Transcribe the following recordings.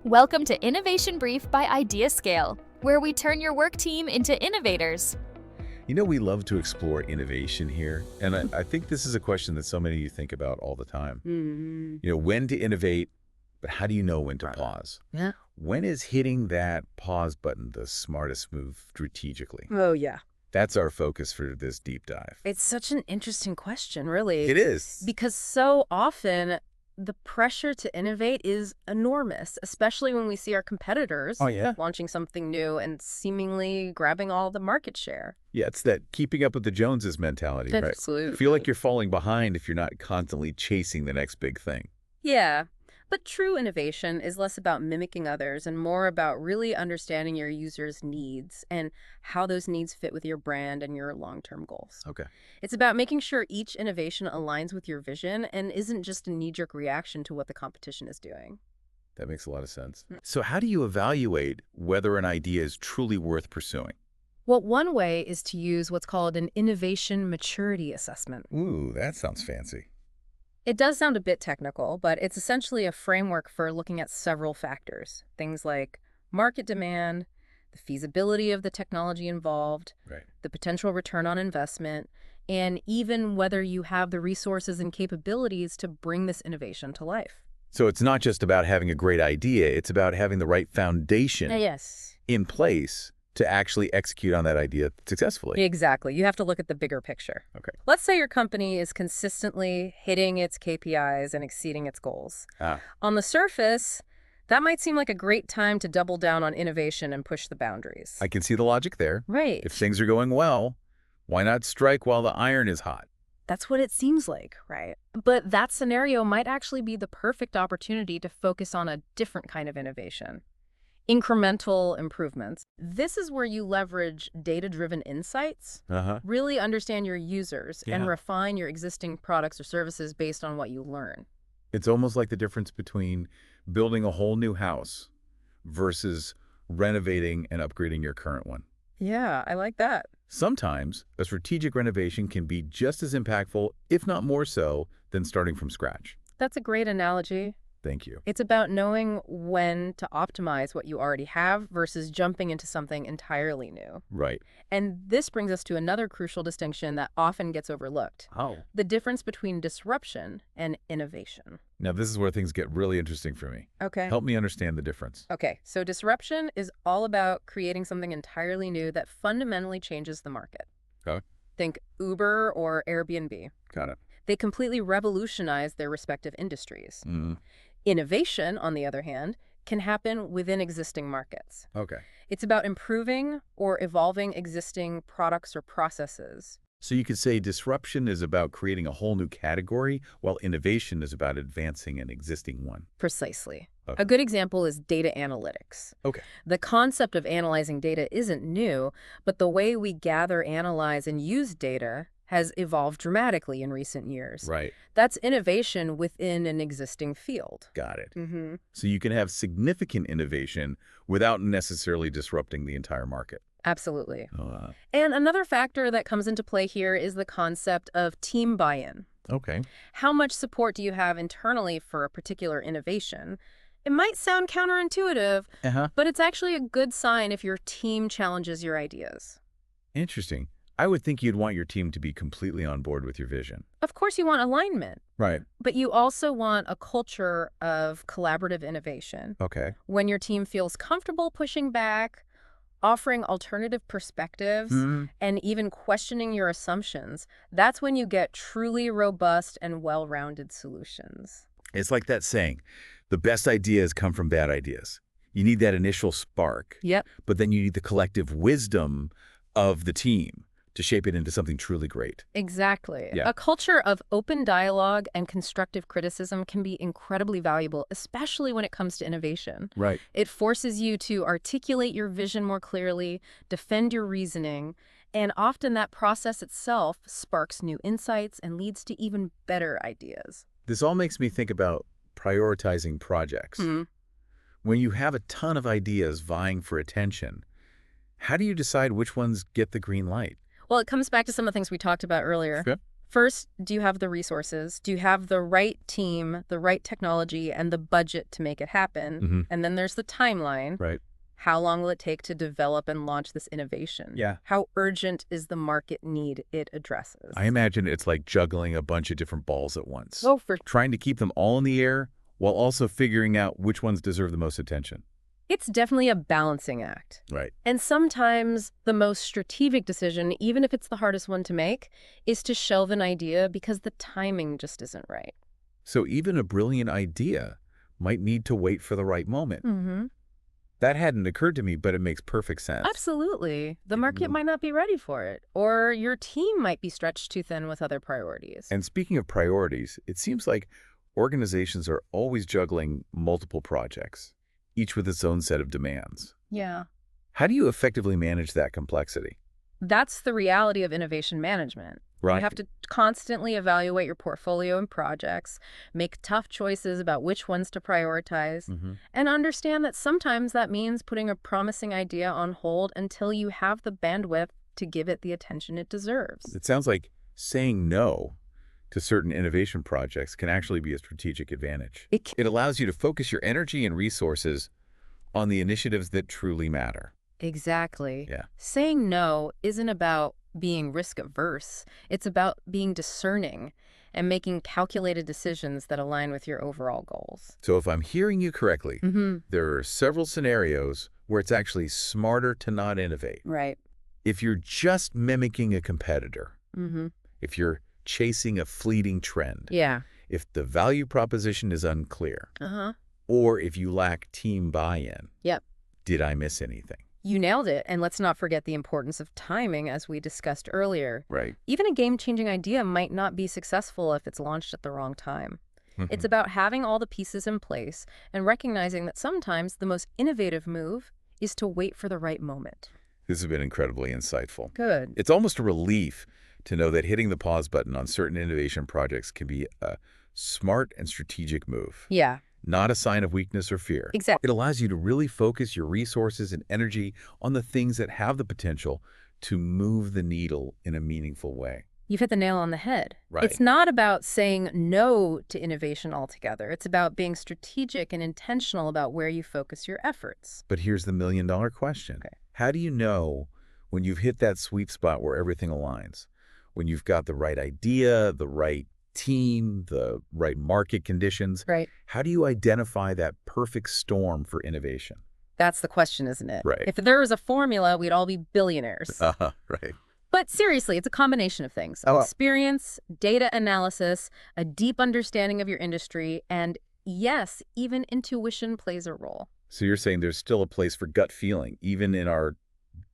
Welcome to Innovation Brief by IdeaScale, where we turn your work team into innovators. You know, we love to explore innovation here, and I think this is a question that so many of you think about all the time. When to innovate, but how do you know when to pause? Yeah. When is hitting that pause button the smartest move strategically? Oh, yeah. That's our focus for this deep dive. It's such an interesting question, really. It is. Because so often the pressure to innovate is enormous, especially when we see our competitors launching something new and seemingly grabbing all the market share. Yeah, it's that keeping up with the Joneses mentality, right? Absolutely. Feel like you're falling behind if you're not constantly chasing the next big thing. Yeah. But true innovation is less about mimicking others and more about really understanding your users' needs and how those needs fit with your brand and your long-term goals. Okay. It's about making sure each innovation aligns with your vision and isn't just a knee-jerk reaction to what the competition is doing. That makes a lot of sense. So how do you evaluate whether an idea is truly worth pursuing? Well, one way is to use what's called an innovation maturity assessment. Ooh, that sounds fancy. It does sound a bit technical, but it's essentially a framework for looking at several factors. Things like market demand, the feasibility of the technology involved, the potential return on investment, and even whether you have the resources and capabilities to bring this innovation to life. So it's not just about having a great idea, it's about having the right foundation in place to actually execute on that idea successfully. Exactly. You have to look at the bigger picture. Okay. Let's say your company is consistently hitting its KPIs and exceeding its goals. On the surface, that might seem like a great time to double down on innovation and push the boundaries. I can see the logic there. Right. If things are going well, why not strike while the iron is hot? That's what it seems like, right? But that scenario might actually be the perfect opportunity to focus on a different kind of innovation. Incremental improvements. This is where you leverage data-driven insights, really understand your users, and refine your existing products or services based on what you learn. It's almost like the difference between building a whole new house versus renovating and upgrading your current one. Yeah, I like that. Sometimes a strategic renovation can be just as impactful, if not more so, than starting from scratch. That's a great analogy. Thank you. It's about knowing when to optimize what you already have versus jumping into something entirely new. Right. And this brings us to another crucial distinction that often gets overlooked. The difference between disruption and innovation. Now, this is where things get really interesting for me. Okay. Help me understand the difference. Okay, so disruption is all about creating something entirely new that fundamentally changes the market. Okay. Think Uber or Airbnb. Got it. They completely revolutionize their respective industries. Innovation, on the other hand, can happen within existing markets. Okay. It's about improving or evolving existing products or processes. So you could say disruption is about creating a whole new category, while innovation is about advancing an existing one. Precisely. Okay. A good example is data analytics. Okay. The concept of analyzing data isn't new, but the way we gather, analyze, and use data has evolved dramatically in recent years. Right. That's innovation within an existing field. Got it. So you can have significant innovation without necessarily disrupting the entire market. Absolutely. And another factor that comes into play here is the concept of team buy-in. Okay. How much support do you have internally for a particular innovation? It might sound counterintuitive, but it's actually a good sign if your team challenges your ideas. Interesting. I would think you'd want your team to be completely on board with your vision. Of course you want alignment. Right. But you also want a culture of collaborative innovation. Okay. When your team feels comfortable pushing back, offering alternative perspectives, and even questioning your assumptions, that's when you get truly robust and well-rounded solutions. It's like that saying, the best ideas come from bad ideas. You need that initial spark. Yep. But then you need the collective wisdom of the team to shape it into something truly great. Exactly. Yeah. A culture of open dialogue and constructive criticism can be incredibly valuable, especially when it comes to innovation. Right. It forces you to articulate your vision more clearly, defend your reasoning, and often that process itself sparks new insights and leads to even better ideas. This all makes me think about prioritizing projects. When you have a ton of ideas vying for attention, how do you decide which ones get the green light? Well, it comes back to some of the things we talked about earlier. First, do you have the resources? Do you have the right team, the right technology, and the budget to make it happen? And then there's the timeline. Right. How long will it take to develop and launch this innovation? Yeah. How urgent is the market need it addresses? I imagine it's like juggling a bunch of different balls at once. Oh, for Trying to keep them all in the air while also figuring out which ones deserve the most attention. It's definitely a balancing act. Right. And sometimes the most strategic decision, even if it's the hardest one to make, is to shelve an idea because the timing just isn't right. So even a brilliant idea might need to wait for the right moment. That hadn't occurred to me, but it makes perfect sense. Absolutely. The market might not be ready for it, or your team might be stretched too thin with other priorities. And speaking of priorities, it seems like organizations are always juggling multiple projects, each with its own set of demands. Yeah. How do you effectively manage that complexity? That's the reality of innovation management. Right. You have to constantly evaluate your portfolio and projects, make tough choices about which ones to prioritize, and understand that sometimes that means putting a promising idea on hold until you have the bandwidth to give it the attention it deserves. It sounds like saying no to certain innovation projects can actually be a strategic advantage. It allows you to focus your energy and resources on the initiatives that truly matter. Exactly. Yeah. Saying no isn't about being risk-averse. It's about being discerning and making calculated decisions that align with your overall goals. So if I'm hearing you correctly, there are several scenarios where it's actually smarter to not innovate. Right. If you're just mimicking a competitor, if you're chasing a fleeting trend, Yeah. if the value proposition is unclear, or if you lack team buy-in, Yep. did I miss anything? You nailed it. And let's not forget the importance of timing, as we discussed earlier. Right. Even a game-changing idea might not be successful if it's launched at the wrong time. It's about having all the pieces in place and recognizing that sometimes the most innovative move is to wait for the right moment. This has been incredibly insightful. Good. It's almost a relief to know that hitting the pause button on certain innovation projects can be a smart and strategic move. Yeah. Not a sign of weakness or fear. Exactly. It allows you to really focus your resources and energy on the things that have the potential to move the needle in a meaningful way. You've hit the nail on the head. Right. It's not about saying no to innovation altogether. It's about being strategic and intentional about where you focus your efforts. But here's the million-dollar question. Okay. How do you know when you've hit that sweet spot where everything aligns? When you've got the right idea, the right team, the right market conditions? Right. How do you identify that perfect storm for innovation? That's the question, isn't it? Right. If there was a formula, we'd all be billionaires. Right. But seriously, it's a combination of things. Oh, well. Experience, data analysis, a deep understanding of your industry, and yes, even intuition plays a role. So you're saying there's still a place for gut feeling, even in our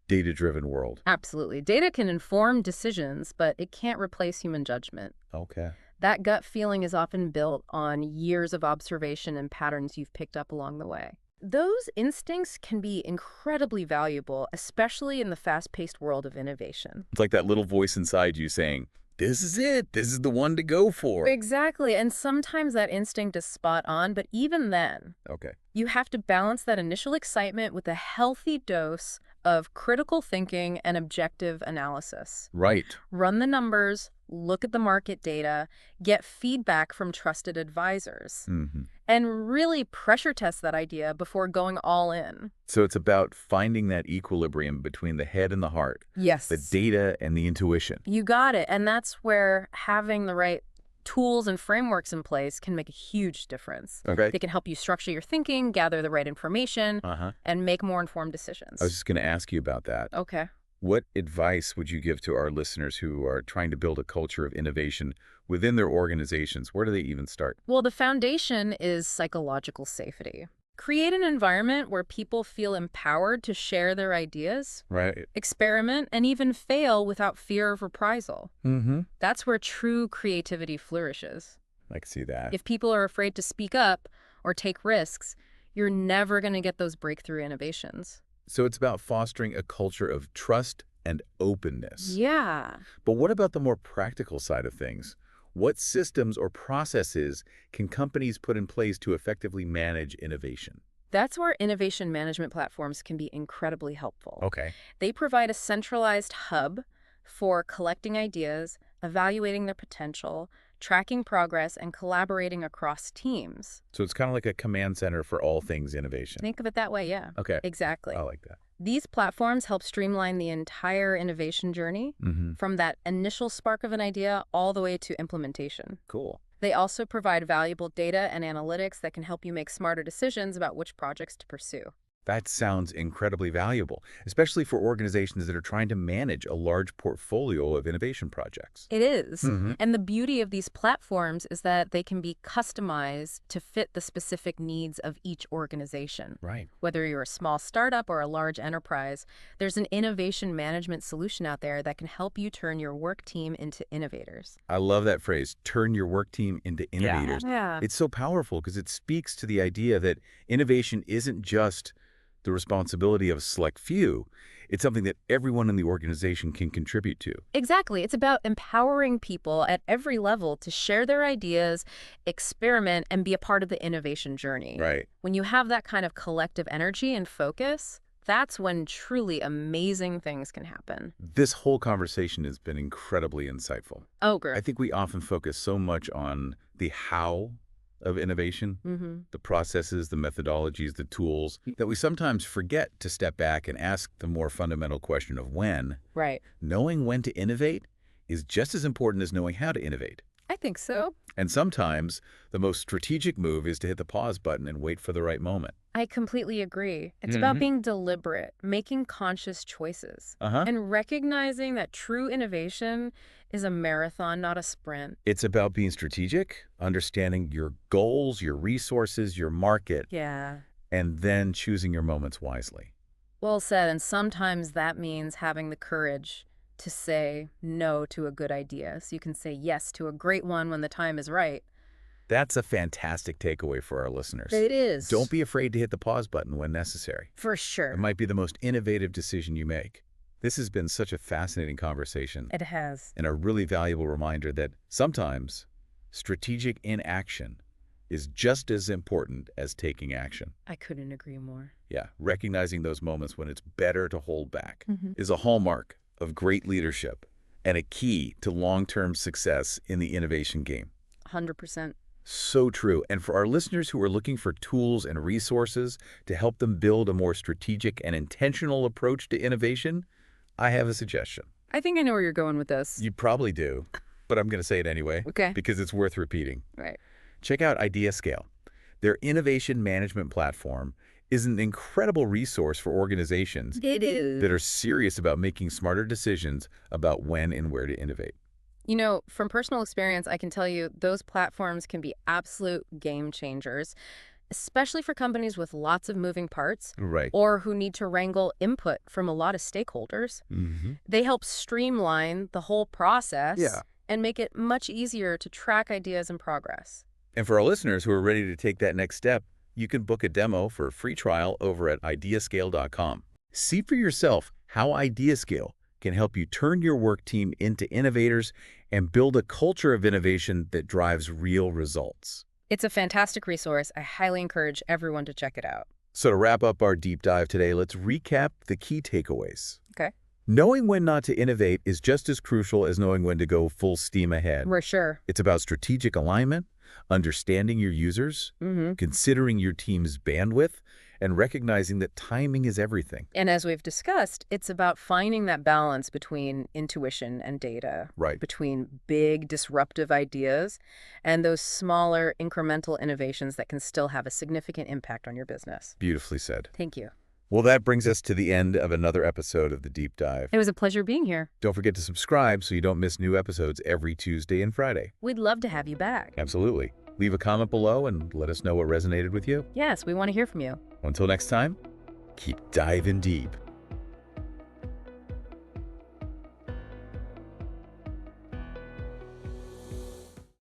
data-driven world? Absolutely. Data can inform decisions, but it can't replace human judgment. Okay. That gut feeling is often built on years of observation and patterns you've picked up along the way. Those instincts can be incredibly valuable, especially in the fast-paced world of innovation. It's like that little voice inside you saying, this is it. This is the one to go for. Exactly. And sometimes that instinct is spot on, but even then, Okay. you have to balance that initial excitement with a healthy dose of critical thinking and objective analysis. Right. Run the numbers, look at the market data, get feedback from trusted advisors, and really pressure test that idea before going all in. So it's about finding that equilibrium between the head and the heart, Yes. the data and the intuition. You got it. And that's where having the right tools and frameworks in place can make a huge difference. Okay. They can help you structure your thinking, gather the right information, and make more informed decisions. I was just going to ask you about that. Okay. What advice would you give to our listeners who are trying to build a culture of innovation within their organizations? Where do they even start? Well, the foundation is psychological safety. Create an environment where people feel empowered to share their ideas, Right. experiment, and even fail without fear of reprisal. That's where true creativity flourishes. I can see that. If people are afraid to speak up or take risks, you're never going to get those breakthrough innovations. So it's about fostering a culture of trust and openness. Yeah. But what about the more practical side of things? What systems or processes can companies put in place to effectively manage innovation? That's where innovation management platforms can be incredibly helpful. Okay. They provide a centralized hub for collecting ideas, evaluating their potential, tracking progress, and collaborating across teams. So it's kind of like a command center for all things innovation. Think of it that way, yeah. Okay. Exactly. I like that. These platforms help streamline the entire innovation journey, from that initial spark of an idea all the way to implementation. Cool. They also provide valuable data and analytics that can help you make smarter decisions about which projects to pursue. That sounds incredibly valuable, especially for organizations that are trying to manage a large portfolio of innovation projects. It is. And the beauty of these platforms is that they can be customized to fit the specific needs of each organization. Right. Whether you're a small startup or a large enterprise, there's an innovation management solution out there that can help you turn your work team into innovators. I love that phrase, turn your work team into innovators. Yeah. It's so powerful because it speaks to the idea that innovation isn't just the responsibility of a select few. It's something that everyone in the organization can contribute to. Exactly. It's about empowering people at every level to share their ideas, experiment, and be a part of the innovation journey. Right. When you have that kind of collective energy and focus, that's when truly amazing things can happen. This whole conversation has been incredibly insightful. Oh, great. I think we often focus so much on the how of innovation, the processes, the methodologies, the tools, that we sometimes forget to step back and ask the more fundamental question of when. Right. Knowing when to innovate is just as important as knowing how to innovate. I think so. And sometimes the most strategic move is to hit the pause button and wait for the right moment. I completely agree. It's about being deliberate, making conscious choices, and recognizing that true innovation is a marathon, not a sprint. It's about being strategic, understanding your goals, your resources, your market, Yeah. and then choosing your moments wisely. Well said, and sometimes that means having the courage to say no to a good idea, so you can say yes to a great one when the time is right. That's a fantastic takeaway for our listeners. It is. Don't be afraid to hit the pause button when necessary. For sure. It might be the most innovative decision you make. This has been such a fascinating conversation It has. and a really valuable reminder that sometimes strategic inaction is just as important as taking action. I couldn't agree more. Yeah, recognizing those moments when it's better to hold back is a hallmark of great leadership and a key to long-term success in the innovation game. 100%. So true. And for our listeners who are looking for tools and resources to help them build a more strategic and intentional approach to innovation, I have a suggestion. I think I know where you're going with this. You probably do, but I'm going to say it anyway. Okay. Because it's worth repeating. Right. Check out IdeaScale. Their innovation management platform is an incredible resource for organizations It is. that are serious about making smarter decisions about when and where to innovate. You know, from personal experience, I can tell you those platforms can be absolute game changers, especially for companies with lots of moving parts Right. or who need to wrangle input from a lot of stakeholders. They help streamline the whole process and make it much easier to track ideas and progress. And for our listeners who are ready to take that next step, you can book a demo for a free trial over at IdeaScale.com. See for yourself how IdeaScale can help you turn your work team into innovators and build a culture of innovation that drives real results. It's a fantastic resource. I highly encourage everyone to check it out. So to wrap up our deep dive today, let's recap the key takeaways. Okay. Knowing when not to innovate is just as crucial as knowing when to go full steam ahead. For sure. It's about strategic alignment, understanding your users, considering your team's bandwidth, and recognizing that timing is everything. And as we've discussed, it's about finding that balance between intuition and data, Right. between big disruptive ideas and those smaller incremental innovations that can still have a significant impact on your business. Beautifully said. Thank you. Well, that brings us to the end of another episode of The Deep Dive. It was a pleasure being here. Don't forget to subscribe so you don't miss new episodes every Tuesday and Friday. We'd love to have you back. Absolutely. Leave a comment below and let us know what resonated with you. Yes, we want to hear from you. Until next time, keep diving deep.